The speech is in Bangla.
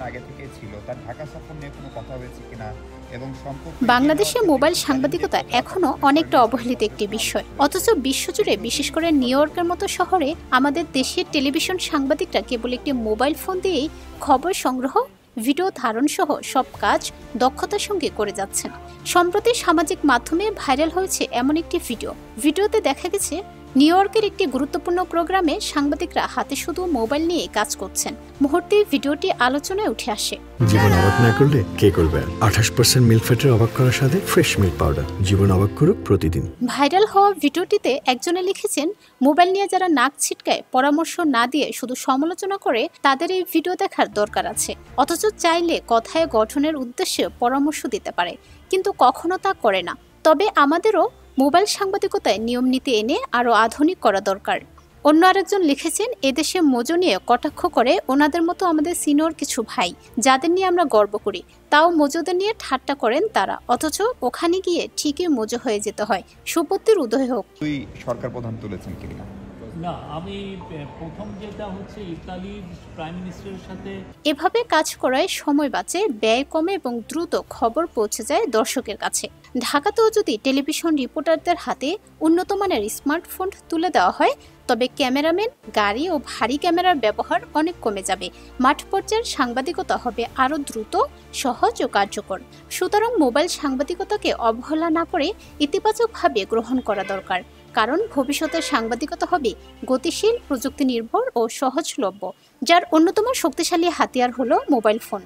নির্বাচনের আগে থেকেই ছিল, তার ঢাকা সফর নিয়ে কোনো কথা হয়েছে কিনা এবং বাংলাদেশে মোবাইল সাংবাদিকতা এখনো অনেকটা অবহেলিত একটি বিষয়, অথচ বিশ্বজুড়ে বিশেষ করে নিউ ইয়র্কের মতো শহরে আমাদের দেশের টেলিভিশন সাংবাদিকরা কেবল একটি মোবাইল ফোন দিয়েই খবর সংগ্রহ, ভিডিও ধারণ সহ সব কাজ দক্ষতার সঙ্গে করে যাচ্ছেন। সম্প্রতি সামাজিক মাধ্যমে ভাইরাল হয়েছে এমন একটি ভিডিওতে দেখা গেছে নিউ ইয়র্কের একটি গুরুত্বপূর্ণ প্রোগ্রামে সাংবাদিকরা হাতে শুধু মোবাইল নিয়ে কাজ করছেন। মুহূর্তে ভিডিওটি আলোচনায় উঠে আসে। জীবন অবাক না করলে কে করবে? 28% মিল্ক ফ্যাটের অবাক করার সাথে ফ্রেশ মিল্ক পাউডার। জীবন অবাক করুক প্রতিদিন। ভাইরাল হওয়া ভিডিওটিতে একজনে লিখেছেন, মোবাইল নিয়ে যারা নাক ছিটকায় পরামর্শ না দিয়ে শুধু সমালোচনা করে তাদের এই ভিডিও দেখার দরকার আছে। অথচ চাইলে কথায় গঠনের উদ্দেশ্যে পরামর্শ দিতে পারে, কিন্তু কখনো তা করে না। তবে আমাদেরও মোবাইল সাংবাদিকতায় নিয়ম নীতি এনে আরও আধুনিক করা দরকার। অন্য আরেকজন লিখেছেন, এদেশে মোজো নিয়ে কটাক্ষ করে ওনাদের মতো আমাদের সিনিয়র কিছু ভাই, যাদের নিয়ে আমরা গর্ব করি, তাও মোজোদের নিয়ে ঠাট্টা করেন তারা, অথচ ওখানে গিয়ে ঠিকই মোজো হয়ে যেতে হয়। সুপত্তির উদয় হোক। তুই সরকার প্রধান তুলেছেন কিনা? না, আমি প্রথম যেটা হচ্ছে ইতালির প্রাইম মিনিস্টারের সাথে এভাবে কাজ করায় সময় বাঁচে, ব্যয় কমে এবং দ্রুত খবর পৌঁছে যায় দর্শকের কাছে। ঢাকাতেও যদি টেলিভিশন রিপোর্টারদের হাতে উন্নত মানের স্মার্টফোন তুলে দেওয়া হয়, তবে ক্যামেরাম্যান, গাড়ি ও ভারী ক্যামেরার ব্যবহার অনেক কমে যাবে। মাঠ পর্যায়ের সাংবাদিকতা হবে আরও দ্রুত, সহজ ও কার্যকর। সুতরাং মোবাইল সাংবাদিকতাকে অবহেলা না করে ইতিবাচকভাবে গ্রহণ করা দরকার, কারণ ভবিষ্যতের সাংবাদিকতা হবে গতিশীল, প্রযুক্তি নির্ভর ও সহজলভ্য, যার অন্যতম শক্তিশালী হাতিয়ার হলো মোবাইল ফোন।